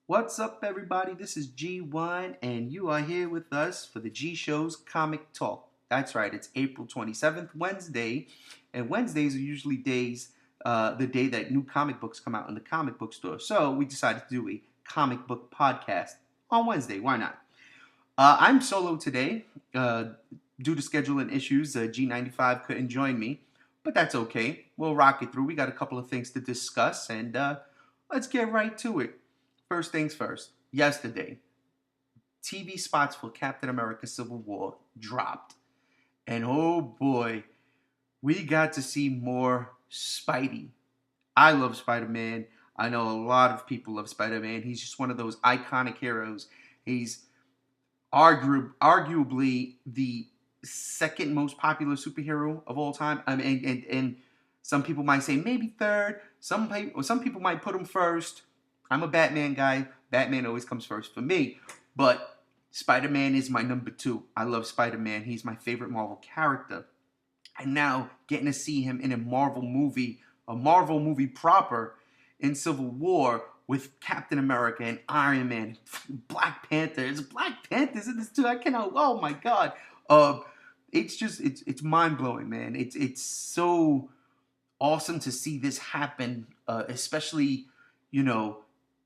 What's up, everybody? This is G1, and you are here with us for the G Show's Comic Talk. That's right, it's April 27th, Wednesday, and Wednesdays are usually the day that new comic books come out in the comic book store. So we decided to do a comic book podcast on Wednesday. Why not? I'm solo today. Due to scheduling issues, G95 couldn't join me, but that's okay. We'll rock it through. We got a couple of things to discuss, and let's get right to it. First things first, yesterday, TV spots for Captain America Civil War dropped. And oh boy, we got to see more Spidey. I love Spider-Man. I know a lot of people love Spider-Man. He's just one of those iconic heroes. He's arguably the second most popular superhero of all time. I mean, and some people might say maybe third. Some people might put him first. I'm a Batman guy. Batman always comes first for me. But Spider-Man is my number two. I love Spider-Man. He's my favorite Marvel character. And now getting to see him in a Marvel movie proper, in Civil War with Captain America and Iron Man, Black Panther. It's Black Panthers in this too. I cannot. Oh my God. It's mind blowing, man. It's so awesome to see this happen, especially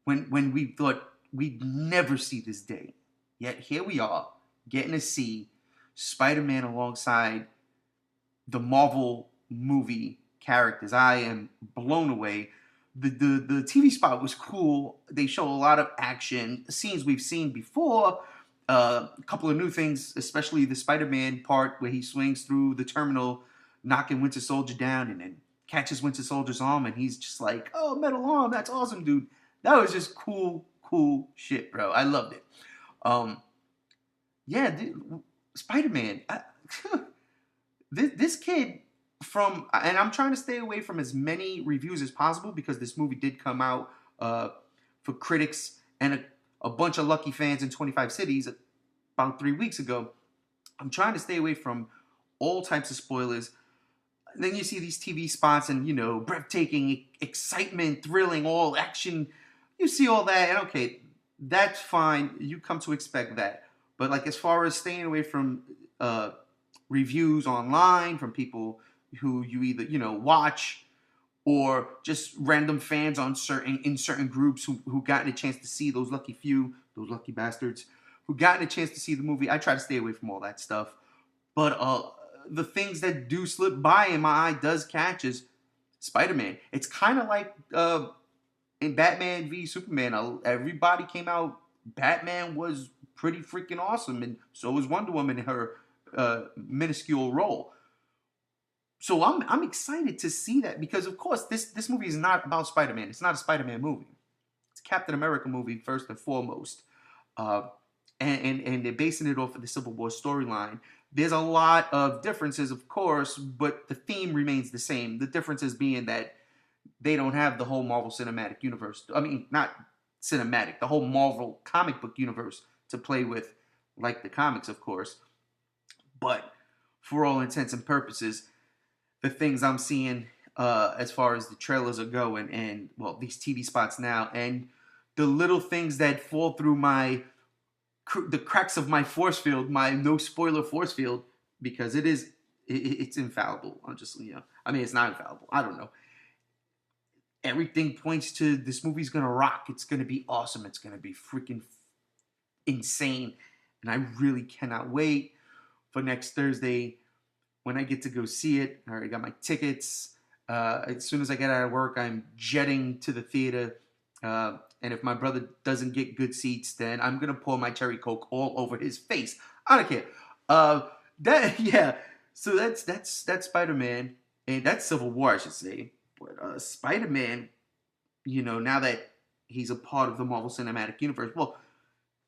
when we thought we'd never see this day. Yet here we are, getting to see Spider-Man alongside the Marvel movie characters. I am blown away. The TV spot was cool. They show a lot of action, scenes we've seen before. A couple of new things, especially the Spider-Man part where he swings through the terminal, knocking Winter Soldier down, and then catches Winter Soldier's arm, and he's just like, "Oh, metal arm, that's awesome, dude." That was just cool shit, bro. I loved it. Yeah, dude, Spider-Man. This kid and I'm trying to stay away from as many reviews as possible because this movie did come out for critics and a bunch of lucky fans in 25 cities about 3 weeks ago. I'm trying to stay away from all types of spoilers. And then you see these TV spots and, breathtaking, excitement, thrilling, all action. You see all that, and okay, that's fine. You come to expect that. But like as far as staying away from reviews online from people who you either watch or just random fans in certain groups who gotten a chance to see those lucky bastards who gotten a chance to see the movie, I try to stay away from all that stuff. But the things that do slip by in my eye does catch is Spider-Man. It's kind of like in Batman v Superman. Everybody came out. Batman was pretty freaking awesome, and so was Wonder Woman in her minuscule role. So I'm excited to see that because, of course, this movie is not about Spider-Man. It's not a Spider-Man movie. It's a Captain America movie first and foremost, and they're basing it off of the Civil War storyline. There's a lot of differences, of course, but the theme remains the same. The differences being that they don't have the whole Marvel Cinematic Universe. I mean, not cinematic, the whole Marvel comic book universe to play with, like the comics, of course. But for all intents and purposes, the things I'm seeing as far as the trailers are going, and well, these TV spots now, and the little things that fall through the cracks of my force field, my no spoiler force field, because it's infallible. I mean, it's not infallible. I don't know. Everything points to this movie's gonna rock. It's gonna be awesome. It's gonna be freaking insane, and I really cannot wait for next Thursday when I get to go see it. I already got my tickets. As soon as I get out of work, I'm jetting to the theater. And if my brother doesn't get good seats, then I'm gonna pour my cherry coke all over his face. I don't care. Yeah. So that's Spider-Man, and that's Civil War, I should say. But Spider-Man, now that he's a part of the Marvel Cinematic Universe, well,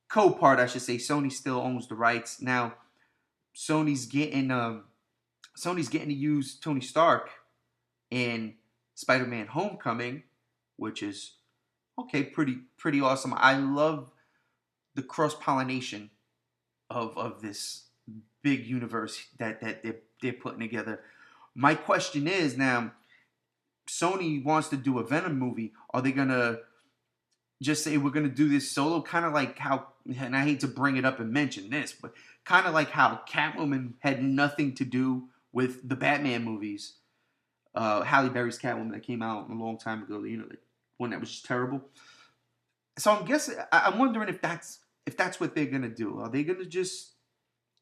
co-part, I should say. Sony still owns the rights now. Sony's getting to use Tony Stark in Spider-Man: Homecoming, which is okay, pretty awesome. I love the cross-pollination of this big universe that they're putting together. My question is now, Sony wants to do a Venom movie. Are they gonna just say we're gonna do this solo, kind of like how, and I hate to bring it up and mention this, but kind of like how Catwoman had nothing to do with the Batman movies. Halle Berry's Catwoman that came out a long time ago, the one that was just terrible. So I'm guessing, I'm wondering if that's what they're gonna do. Are they gonna just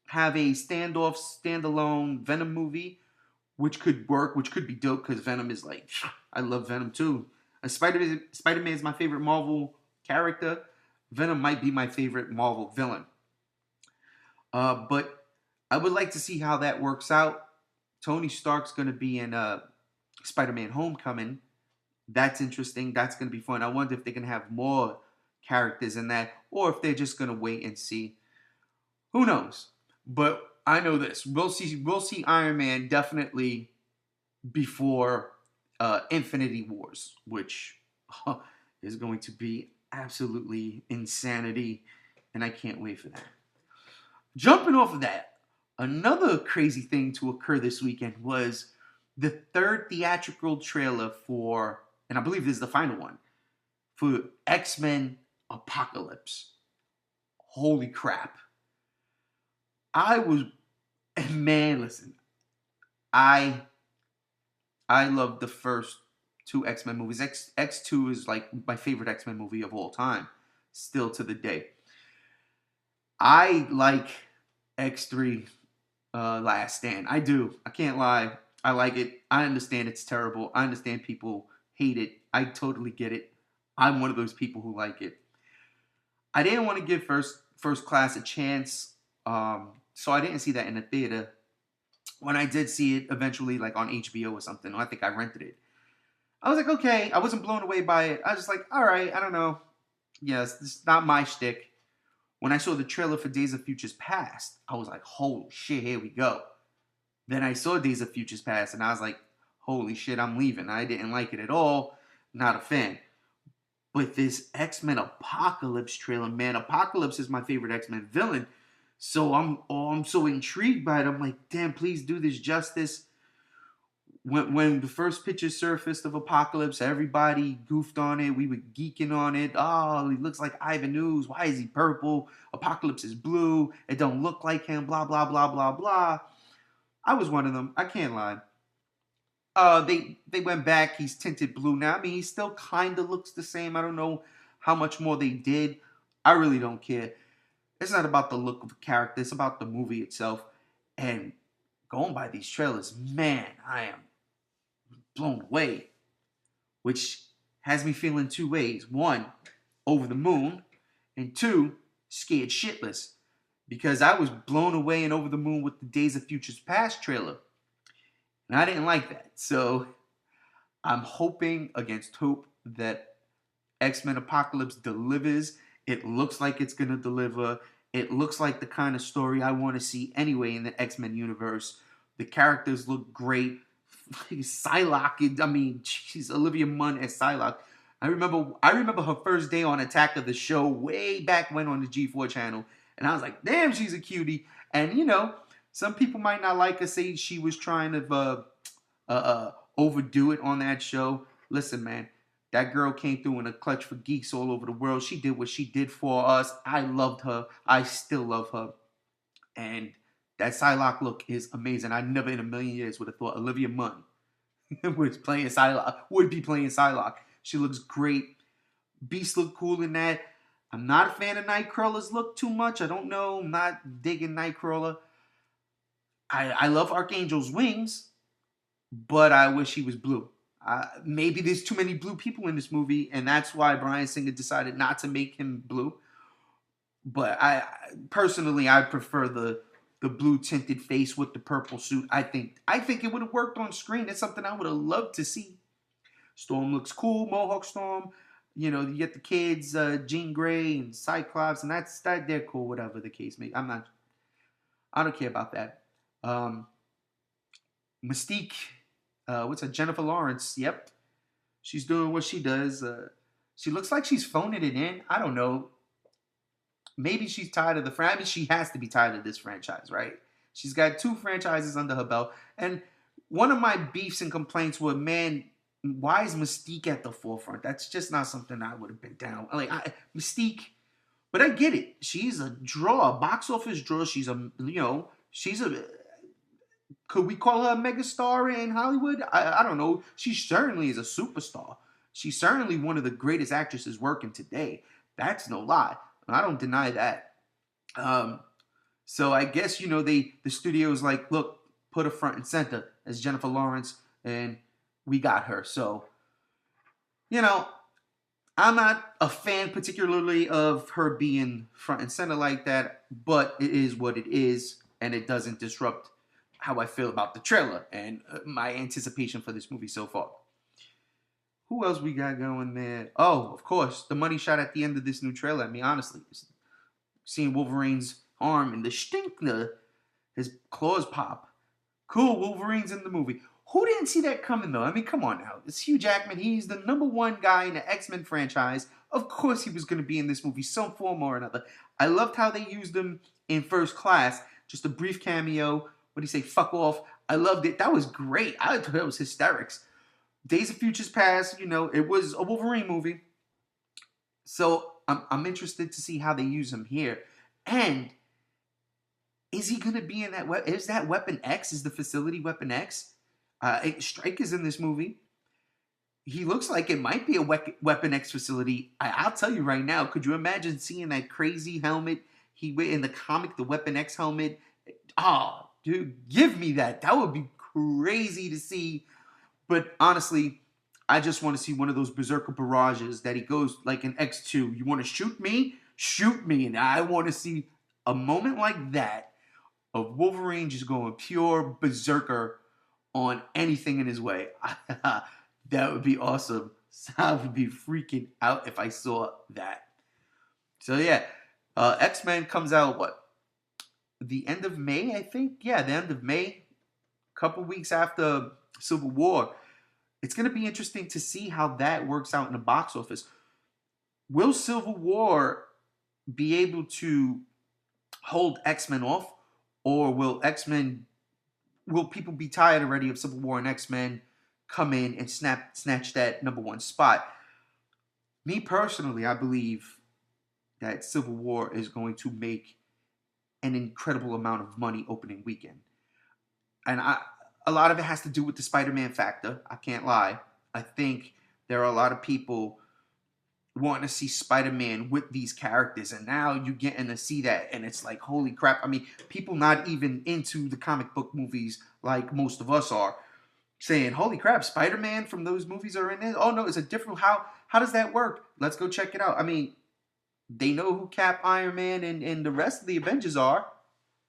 have a standalone Venom movie, which could work, which could be dope because Venom is like, I love Venom too. Spider-Man is my favorite Marvel character. Venom might be my favorite Marvel villain. But I would like to see how that works out. Tony Stark's going to be in Spider-Man Homecoming. That's interesting. That's going to be fun. I wonder if they're going to have more characters in that, or if they're just going to wait and see. Who knows? But I know this. We'll see Iron Man definitely before Infinity Wars, which is going to be absolutely insanity, and I can't wait for that. Jumping off of that, another crazy thing to occur this weekend was the third theatrical trailer for, and I believe this is the final one, for X-Men Apocalypse. Holy crap. Man, listen, I love the first two X-Men movies. X2 is like my favorite X-Men movie of all time, still to the day. I like X3, Last Stand. I do. I can't lie. I like it. I understand it's terrible. I understand people hate it. I totally get it. I'm one of those people who like it. I didn't want to give First Class a chance, so I didn't see that in the theater. When I did see it eventually, like on HBO or something, I think I rented it. I was like, okay. I wasn't blown away by it. I was just like, all right, I don't know. Yes, this is not my shtick. When I saw the trailer for Days of Futures Past, I was like, holy shit, here we go. Then I saw Days of Futures Past, and I was like, holy shit, I'm leaving. I didn't like it at all. Not a fan. But this X-Men Apocalypse trailer, man, Apocalypse is my favorite X-Men villain. So I'm so intrigued by it. I'm like, damn, please do this justice. When the first pictures surfaced of Apocalypse, everybody goofed on it. We were geeking on it. Oh, he looks like Ivan Ooze. Why is he purple? Apocalypse is blue. It don't look like him. Blah, blah, blah, blah, blah. I was one of them. I can't lie. They went back. He's tinted blue now. I mean, he still kind of looks the same. I don't know how much more they did. I really don't care. It's not about the look of the character. It's about the movie itself. And going by these trailers, man, I am blown away. Which has me feeling two ways. One, over the moon. And two, scared shitless. Because I was blown away and over the moon with the Days of Futures Past trailer. And I didn't like that. So I'm hoping against hope that X-Men Apocalypse delivers. It looks like it's going to deliver. It looks like the kind of story I want to see anyway in the X-Men universe. The characters look great. Psylocke, I mean, she's Olivia Munn as Psylocke. I remember her first day on Attack of the Show way back when on the G4 channel. And I was like, damn, she's a cutie. And, some people might not like her, say she was trying to overdo it on that show. Listen, man, that girl came through in a clutch for geeks all over the world. She did what she did for us. I loved her. I still love her. And that Psylocke look is amazing. I never in a million years would have thought Olivia Munn would be playing Psylocke. She looks great. Beast looked cool in that. I'm not a fan of Nightcrawler's look too much. I don't know. I'm not digging Nightcrawler. I love Archangel's wings, but I wish he was blue. Maybe there's too many blue people in this movie, and that's why Bryan Singer decided not to make him blue. But I personally prefer the blue tinted face with the purple suit. I think it would have worked on screen. It's something I would have loved to see. Storm looks cool, Mohawk Storm. You get the kids, Jean Grey and Cyclops, and they're cool, whatever the case may be. I don't care about that. Mystique, Jennifer Lawrence? Yep, she's doing what she does. She looks like she's phoning it in. I don't know. Maybe she's tired of the franchise. I mean, she has to be tired of this franchise, right? She's got 2 franchises under her belt, and one of my beefs and complaints were, man, why is Mystique at the forefront? That's just not something I would have been down. Mystique, but I get it. She's a draw, a box office draw. She's a, she's a, could we call her a megastar in Hollywood? I don't know. She certainly is a superstar. She's certainly one of the greatest actresses working today. That's no lie. I don't deny that. So I guess, the studio's like, look, put her front and center as Jennifer Lawrence, and we got her. So, I'm not a fan particularly of her being front and center like that, but it is what it is, and it doesn't disrupt how I feel about the trailer and my anticipation for this movie so far. Who else we got going there? Oh, of course, the money shot at the end of this new trailer. I mean, honestly, seeing Wolverine's arm and his claws pop. Cool, Wolverine's in the movie. Who didn't see that coming, though? I mean, come on now. It's Hugh Jackman. He's the #1 guy in the X-Men franchise. Of course he was going to be in this movie, some form or another. I loved how they used him in First Class. Just a brief cameo. What do you say? Fuck off. I loved it. That was great. I thought that was hysterics. Days of Futures Past, it was a Wolverine movie. So I'm interested to see how they use him here. And is he going to be in that? Is that Weapon X? Is the facility Weapon X? Strike is in this movie. He looks like it might be a Weapon X facility. I'll tell you right now. Could you imagine seeing that crazy helmet he wear in the comic, the Weapon X helmet? Oh, dude, give me that. That would be crazy to see. But honestly, I just want to see one of those berserker barrages that he goes like an X2. You want to shoot me? Shoot me. And I want to see a moment like that of Wolverine just going pure berserker on anything in his way. That would be awesome. I would be freaking out if I saw that. So yeah, X-Men comes out, the end of May, I think? Yeah, the end of May. A couple weeks after Civil War. It's going to be interesting to see how that works out in the box office. Will Civil War be able to hold X-Men off? Or will people be tired already of Civil War and X-Men come in and snatch that #1 spot? Me personally, I believe that Civil War is going to make an incredible amount of money opening weekend. And a lot of it has to do with the Spider-Man factor. I can't lie. I think there are a lot of people wanting to see Spider-Man with these characters, and now you're getting to see that, and it's like, holy crap. I mean, people not even into the comic book movies like most of us are, saying, holy crap, Spider-Man from those movies are in it? Oh no, it's a different, how does that work? Let's go check it out. I mean, they know who Cap, Iron Man, and the rest of the Avengers are.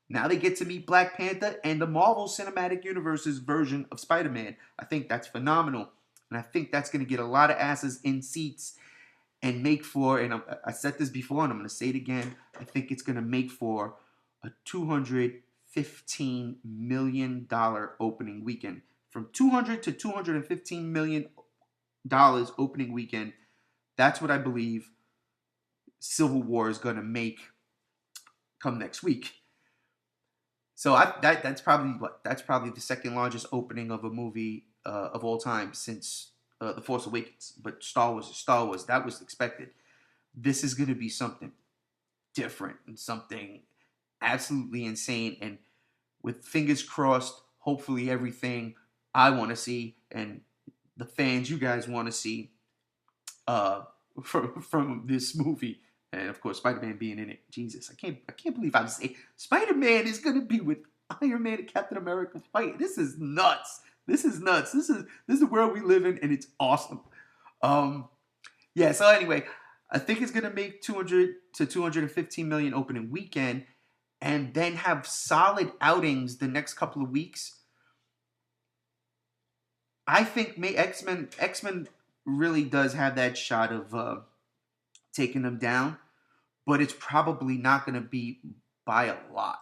Now they get to meet Black Panther and the Marvel Cinematic Universe's version of Spider-Man. I think that's phenomenal. And I think that's going to get a lot of asses in seats and make for, and I said this before and I'm going to say it again, I think it's going to make for a $215 million opening weekend. From $200 to $215 million opening weekend, that's what I believe Civil War is going to make come next week. So that's probably the second largest opening of a movie of all time since The Force Awakens. But Star Wars, that was expected. This is going to be something different and something absolutely insane. And with fingers crossed, hopefully everything I want to see and the fans, you guys want to see from this movie. And of course, Spider-Man being in it. Jesus, I can't believe I'm saying Spider-Man is gonna be with Iron Man and Captain America fight. This is nuts. This is nuts. This is the world we live in, and it's awesome. Yeah. So anyway, I think it's gonna make 200 to 215 million opening weekend, and then have solid outings the next couple of weeks. I think X-Men really does have that shot of taking them down, but it's probably not going to be by a lot.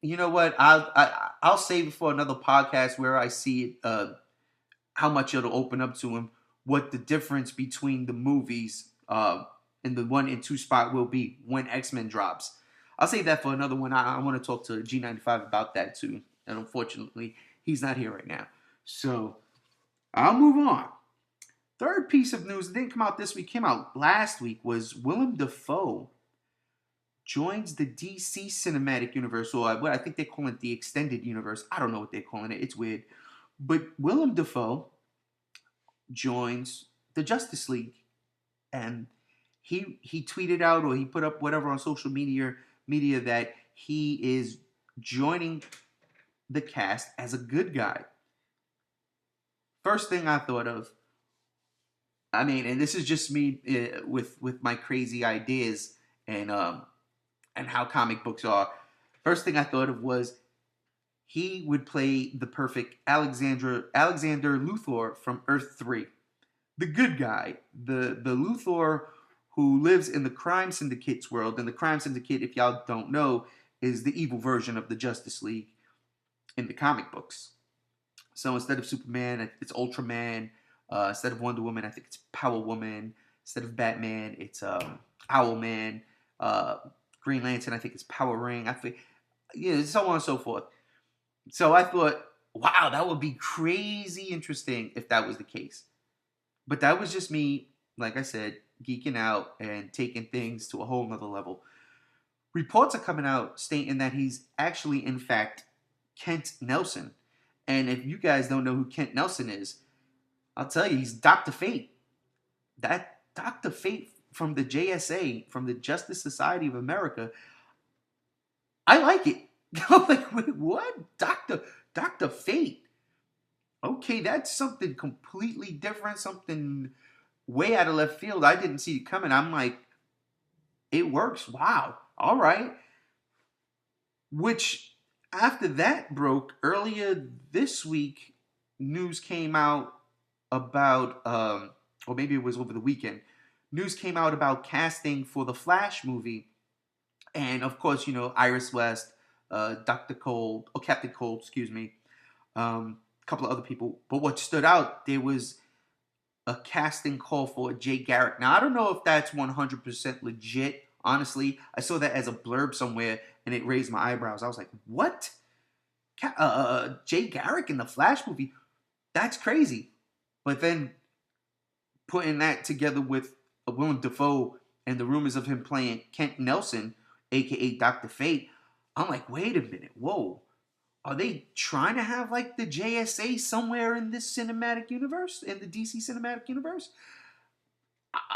You know what? I'll save it for another podcast where I see it, how much it'll open up to him, what the difference between the movies in the 1 and 2 spot will be when X-Men drops. I'll save that for another one. I want to talk to G95 about that too, and unfortunately, he's not here right now. So I'll move on. Third piece of news that didn't come out this week, came out last week, was Willem Defoe joins the DC cinematic universe, or what I think they call it the extended universe. I don't know what they're calling it. It's weird. But Willem Defoe joins the Justice League, and he tweeted out, or he put up whatever on social media that he is joining the cast as a good guy. First thing I thought of, I mean, and this is just me with my crazy ideas and how comic books are. First thing I thought of was he would play the perfect Alexander Luthor from Earth 3. The good guy, the Luthor who lives in the crime syndicate's world. And the crime syndicate, if y'all don't know, is the evil version of the Justice League in the comic books. So instead of Superman, it's Ultraman. Instead of Wonder Woman, I think it's Power Woman. Instead of Batman, it's Owlman. Green Lantern, I think it's Power Ring. I think, so on and so forth. So I thought, wow, that would be crazy interesting if that was the case. But that was just me, like I said, geeking out and taking things to a whole nother level. Reports are coming out stating that he's actually, in fact, Kent Nelson. And if you guys don't know who Kent Nelson is, I'll tell you, he's Dr. Fate. That Dr. Fate from the JSA, from the Justice Society of America. I like it. I'm like, wait, what? Dr. Fate. Okay, that's something completely different, something way out of left field. I didn't see it coming. I'm like, it works. Wow. All right. Which, after that broke, earlier this week, news came out about, or maybe it was over the weekend, news came out about casting for the Flash movie. And of course, Iris West, Dr. Cold, or Captain Cold, excuse me, a couple of other people. But what stood out, there was a casting call for Jay Garrick. Now, I don't know if that's 100% legit. Honestly, I saw that as a blurb somewhere, and it raised my eyebrows. I was like, what? Jay Garrick in the Flash movie? That's crazy. But then putting that together with Willem Defoe and the rumors of him playing Kent Nelson, a.k.a. Dr. Fate, I'm like, wait a minute, whoa. Are they trying to have like the JSA somewhere in this cinematic universe, in the DC cinematic universe?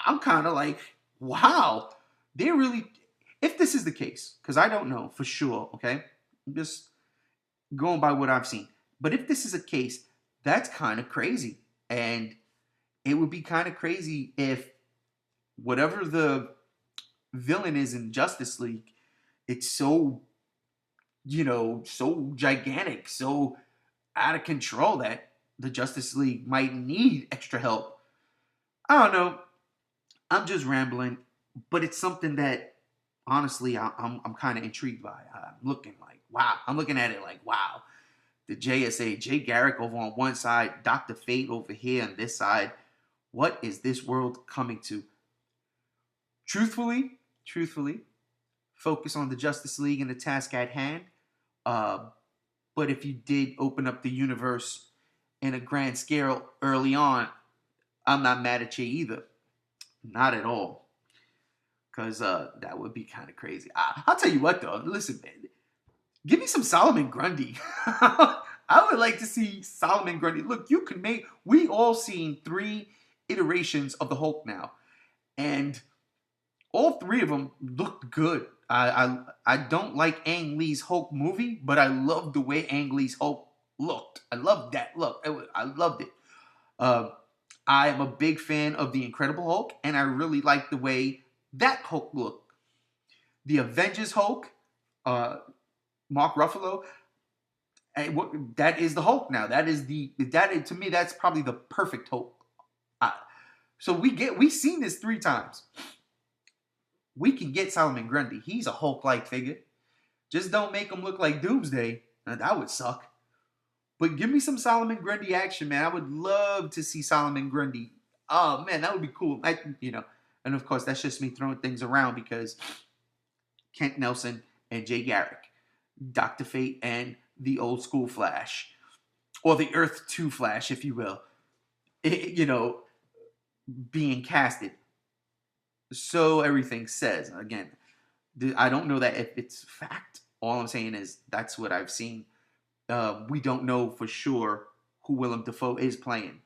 I'm kind of like, wow. They're really, if this is the case, because I don't know for sure, okay? I'm just going by what I've seen. But if this is a case, that's kind of crazy. And it would be kind of crazy if whatever the villain is in Justice League, it's so, so gigantic, so out of control that the Justice League might need extra help. I don't know. I'm just rambling, but it's something that honestly I'm kind of intrigued by. I'm looking like, wow. I'm looking at it like, wow. The JSA, Jay Garrick over on one side, Dr. Fate over here on this side. What is this world coming to? Truthfully, focus on the Justice League and the task at hand. But if you did open up the universe in a grand scale early on, I'm not mad at you either. Not at all. Because that would be kind of crazy. I'll tell you what, though. Listen, man. Give me some Solomon Grundy. I would like to see Solomon Grundy. Look, we all seen 3 iterations of the Hulk now. And all 3 of them looked good. I don't like Ang Lee's Hulk movie, but I love the way Ang Lee's Hulk looked. I loved that look. I loved it. I am a big fan of the Incredible Hulk, and I really like the way that Hulk looked. The Avengers Hulk, Mark Ruffalo, that is the Hulk now. To me, that's probably the perfect Hulk. So we've seen this 3 times. We can get Solomon Grundy. He's a Hulk-like figure. Just don't make him look like Doomsday. Now, that would suck. But give me some Solomon Grundy action, man. I would love to see Solomon Grundy. Oh, man, that would be cool. And of course, that's just me throwing things around because Kent Nelson and Jay Garrick, Dr. Fate, and the old school Flash. or the Earth 2 Flash, if you will, being casted. So everything says. Again, I don't know that if it's fact. All I'm saying is that's what I've seen. We don't know for sure who Willem Defoe is playing.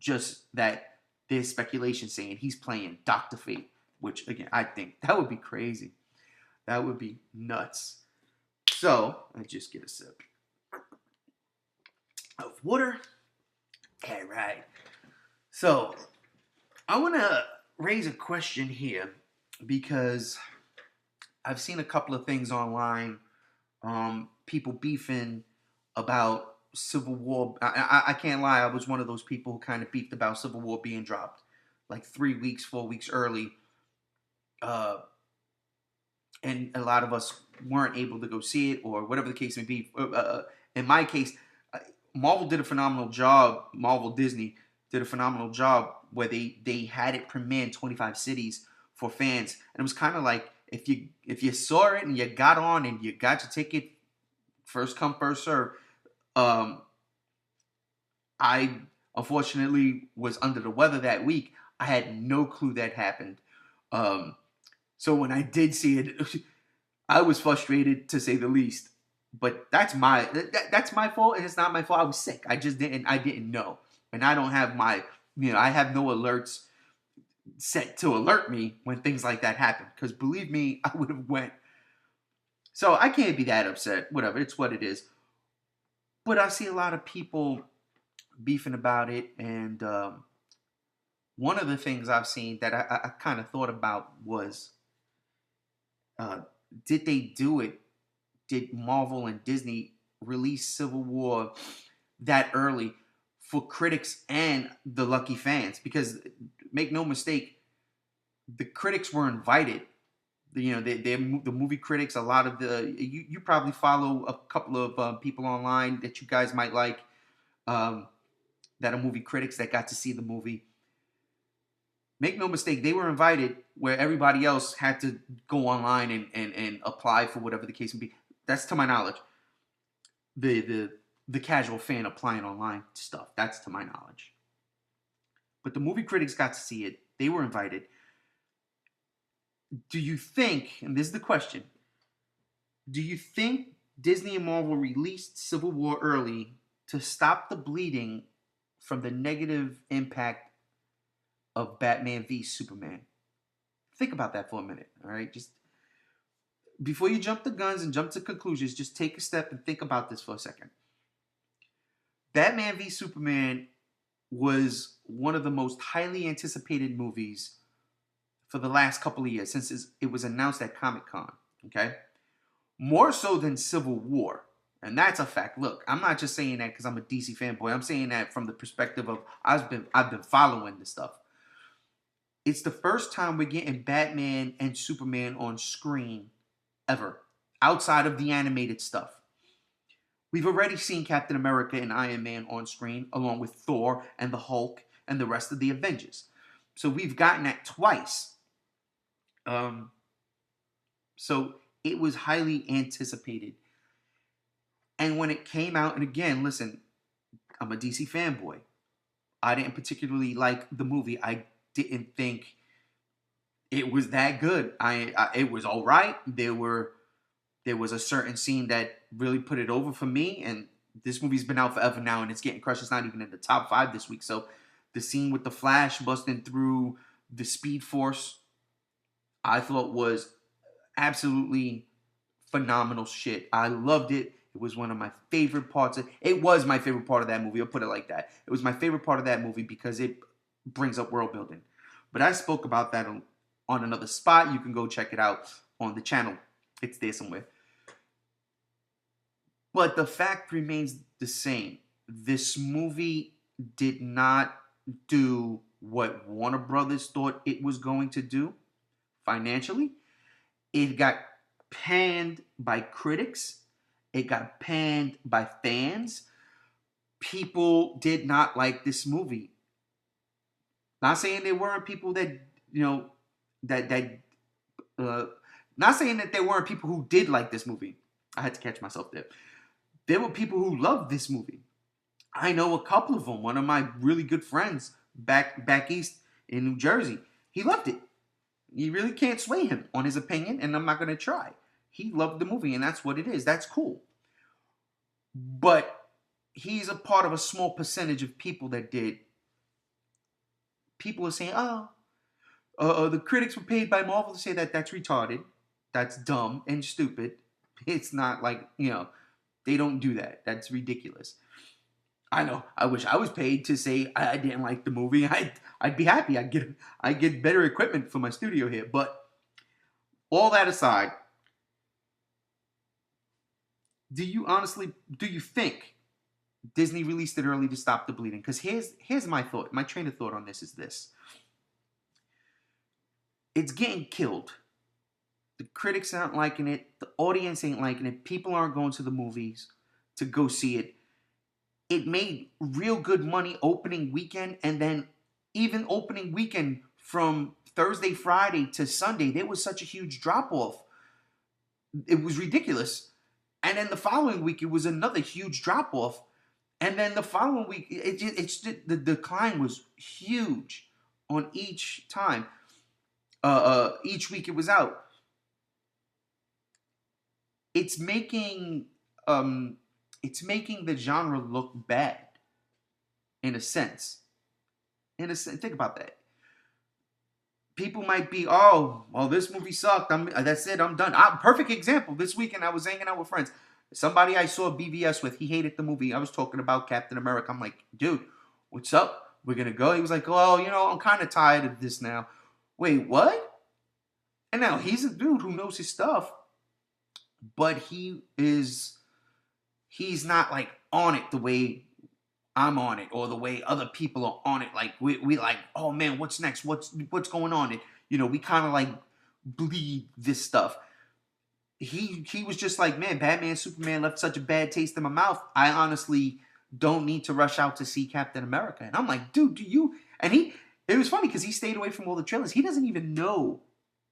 Just that there's speculation saying he's playing Dr. Fate, which, again, I think that would be crazy. That would be nuts. So, let's just get a sip of water. All right. So, I want to raise a question here because I've seen a couple of things online. People beefing about Civil War. I can't lie. I was one of those people who kind of beefed about Civil War being dropped like 3 weeks, 4 weeks early. And a lot of us weren't able to go see it, or whatever the case may be. In my case, Marvel did a phenomenal job. Disney did a phenomenal job where they had it premiere in 25 cities for fans, and it was kind of like if you saw it and you got on and you got your ticket, first come first serve. I unfortunately was under the weather that week. I had no clue that happened. So when I did see it, I was frustrated to say the least. But that's my fault, and it's not my fault. I was sick. I didn't know, and I don't have I have no alerts set to alert me when things like that happen. Because believe me, I would have went. So I can't be that upset. Whatever, it's what it is. But I see a lot of people beefing about it, and one of the things I've seen that I kind of thought about was, did they do it? Did Marvel and Disney release Civil War that early for critics and the lucky fans? Because make no mistake, the critics were invited. The movie critics, a lot of you probably follow a couple of people online that you guys might like, that are movie critics that got to see the movie. Make no mistake, they were invited where everybody else had to go online and apply for whatever the case may be. That's to my knowledge. The casual fan applying online stuff, that's to my knowledge. But the movie critics got to see it. They were invited. Do you think, and this is the question, do you think Disney and Marvel released Civil War early to stop the bleeding from the negative impact of Batman v Superman? Think about that for a minute, all right? Just before you jump the guns and jump to conclusions, just take a step and think about this for a second. Batman v Superman was one of the most highly anticipated movies for the last couple of years since it was announced at Comic-Con, okay? More so than Civil War, and that's a fact. Look, I'm not just saying that because I'm a DC fanboy. I'm saying that from the perspective of I've been following this stuff. It's the first time we're getting Batman and Superman on screen ever, outside of the animated stuff. We've already seen Captain America and Iron Man on screen, along with Thor and the Hulk and the rest of the Avengers. So we've gotten that twice. So it was highly anticipated. And when it came out, and again, listen, I'm a DC fanboy. I didn't particularly like the movie. I didn't think it was that good. It was all right. There was a certain scene that really put it over for me, and this movie's been out forever now, and it's getting crushed. It's not even in the top 5 this week. So the scene with the Flash busting through the Speed Force, I thought was absolutely phenomenal shit. I loved it. It was one of my favorite parts. It was my favorite part of that movie. I'll put it like that. It was my favorite part of that movie because it brings up world building. But I spoke about that on another spot. You can go check it out on the channel. It's there somewhere. But the fact remains the same. This movie did not do what Warner Brothers thought it was going to do financially. It got panned by critics. It got panned by fans. People did not like this movie. Not saying there weren't people that, not saying that there weren't people who did like this movie. I had to catch myself there. There were people who loved this movie. I know a couple of them. One of my really good friends back east in New Jersey, he loved it. You really can't sway him on his opinion, and I'm not going to try. He loved the movie, and that's what it is. That's cool. But he's a part of a small percentage of people that did. People are saying, oh, the critics were paid by Marvel to say that. That's retarded. That's dumb and stupid. It's not like, they don't do that. That's ridiculous. I know. I wish I was paid to say I didn't like the movie. I'd be happy. I'd get better equipment for my studio here. But all that aside, do you think Disney released it early to stop the bleeding? Because here's my thought. My train of thought on this is this. It's getting killed. The critics aren't liking it. The audience ain't liking it. People aren't going to the movies to go see it. It made real good money opening weekend, and then even opening weekend from Thursday, Friday to Sunday, there was such a huge drop off. It was ridiculous. And then the following week, it was another huge drop off. And then the following week, the decline was huge on each time. Each week it was out. It's making the genre look bad, in a sense. Think about that. People might be, oh, well, this movie sucked. That's it. I'm done. Perfect example. This weekend I was hanging out with friends. Somebody I saw BVS with, he hated the movie. I was talking about Captain America. I'm like, dude, what's up? We're gonna go. He was like, oh, I'm kind of tired of this now. Wait, what? And now he's a dude who knows his stuff, but he's not like on it the way I'm on it, or the way other people are on it. Like we like, oh man, what's next? What's going on? And we kind of like bleed this stuff. He was just like, man, Batman, Superman left such a bad taste in my mouth. I honestly don't need to rush out to see Captain America. And I'm like, dude, do you? And it was funny because he stayed away from all the trailers. He doesn't even know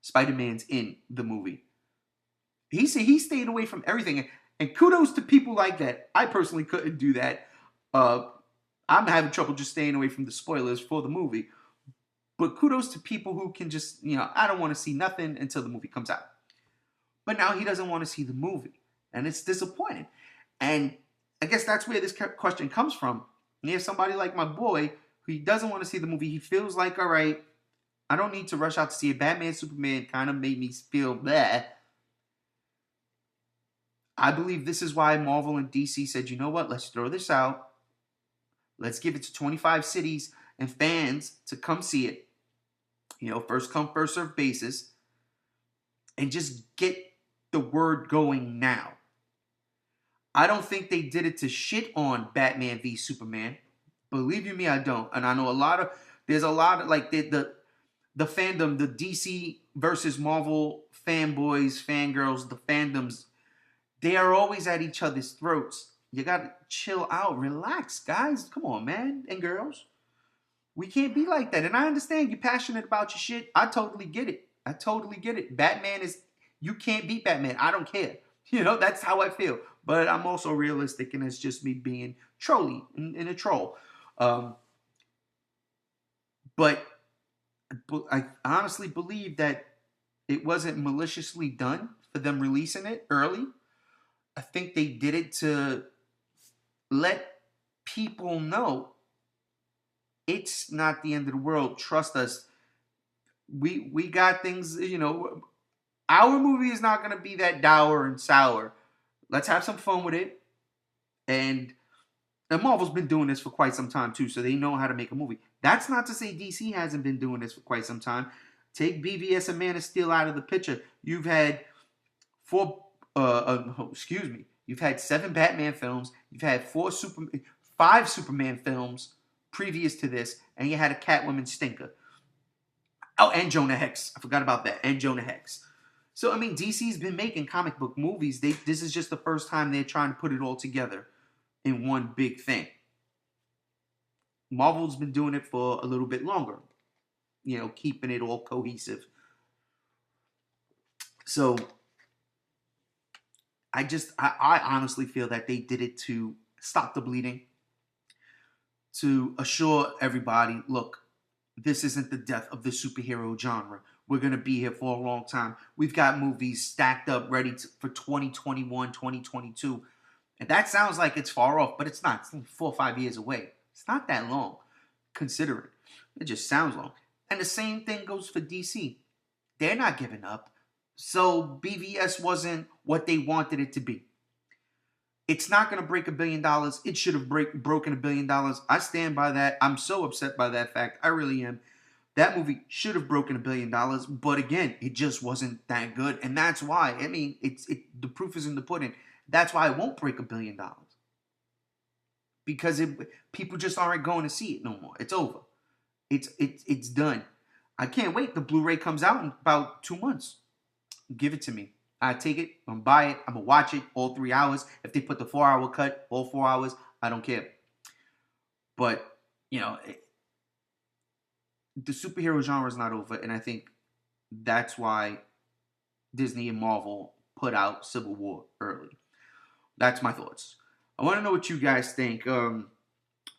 Spider-Man's in the movie. He stayed away from everything. And kudos to people like that. I personally couldn't do that. I'm having trouble just staying away from the spoilers for the movie. But kudos to people who can just, I don't want to see nothing until the movie comes out. But now he doesn't want to see the movie. And it's disappointing. And I guess that's where this question comes from. And you have somebody like my boy who doesn't want to see the movie. He feels like, all right, I don't need to rush out to see it. Batman, Superman kind of made me feel bleh. I believe this is why Marvel and DC said, you know what, let's throw this out. Let's give it to 25 cities and fans to come see it. First come, first serve basis. And just get the word going now. I don't think they did it to shit on Batman v Superman. Believe you me, I don't. And I know there's a lot of like the fandom, the DC versus Marvel fanboys, fangirls, the fandoms, they are always at each other's throats. You gotta chill out, relax, guys. Come on, man, and girls. We can't be like that. And I understand you're passionate about your shit. I totally get it. Batman you can't beat Batman. I don't care. That's how I feel. But I'm also realistic, and it's just me being trolly and a troll. But I honestly believe that it wasn't maliciously done for them releasing it early. I think they did it to let people know it's not the end of the world. Trust us. We got things, our movie is not going to be that dour and sour. Let's have some fun with it. And Marvel's been doing this for quite some time too, so they know how to make a movie. That's not to say DC hasn't been doing this for quite some time. Take BVS and Man of Steel out of the picture. You've had You've had 7 Batman films. You've had 5 Superman films previous to this, and you had a Catwoman stinker. Oh, and Jonah Hex. I forgot about that. And Jonah Hex. So, DC's been making comic book movies. This is just the first time they're trying to put it all together in one big thing. Marvel's been doing it for a little bit longer. Keeping it all cohesive. So, I honestly feel that they did it to stop the bleeding. to assure everybody, look, this isn't the death of the superhero genre. We're going to be here for a long time. We've got movies stacked up ready for 2021, 2022. And that sounds like it's far off, but it's not. It's only 4 or 5 years away. It's not that long, considering. It just sounds long. And the same thing goes for DC. They're not giving up. So BVS wasn't what they wanted it to be. It's not going to break $1 billion. It should have broken $1 billion. I stand by that. I'm so upset by that fact. I really am. That movie should have broken $1 billion, but again, it just wasn't that good, and that's why. I mean, the proof is in the pudding. That's why it won't break $1 billion, because people just aren't going to see it no more. It's over. It's done. I can't wait. The Blu-ray comes out in about 2 months. Give it to me. I take it. I'm gonna buy it. I'm gonna watch it all 3 hours. If they put the 4-hour cut, all 4 hours, I don't care. But the superhero genre is not over, and I think that's why Disney and Marvel put out Civil War early. That's my thoughts. I want to know what you guys think. Do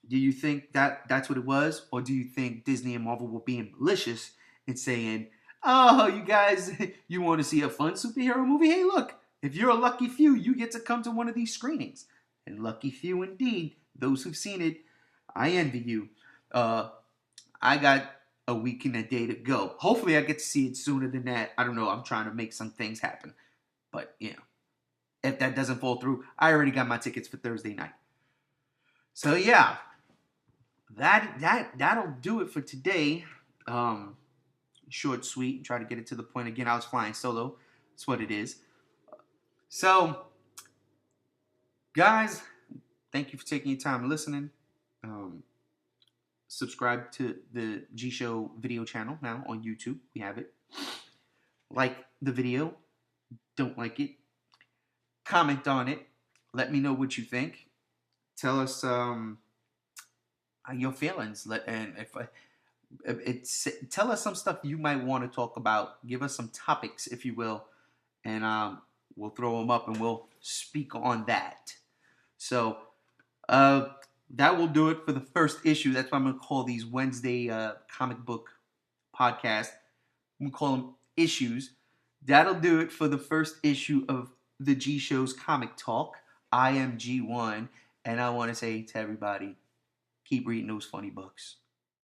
you think that's what it was, or do you think Disney and Marvel were being malicious and saying, "Oh, you guys, you want to see a fun superhero movie? Hey, look, if you're a lucky few, you get to come to one of these screenings." And lucky few indeed, those who've seen it, I envy you. I got a week and a day to go. Hopefully I get to see it sooner than that. I don't know. I'm trying to make some things happen. But, if that doesn't fall through, I already got my tickets for Thursday night. So, yeah. That'll do it for today. Short, sweet. Try to get it to the point. Again, I was flying solo. That's what it is. So, guys, thank you for taking your time listening. Subscribe to the G Show video channel now on YouTube. We have it. Like the video. Don't like it. Comment on it. Let me know what you think. Tell us your feelings. Tell us some stuff you might want to talk about. Give us some topics, if you will, and we'll throw them up and we'll speak on that. So, that will do it for the first issue. That's why I'm going to call these Wednesday comic book podcasts. I'm going to call them issues. That'll do it for the first issue of the G Show's Comic Talk. I am G1, and I want to say to everybody, keep reading those funny books.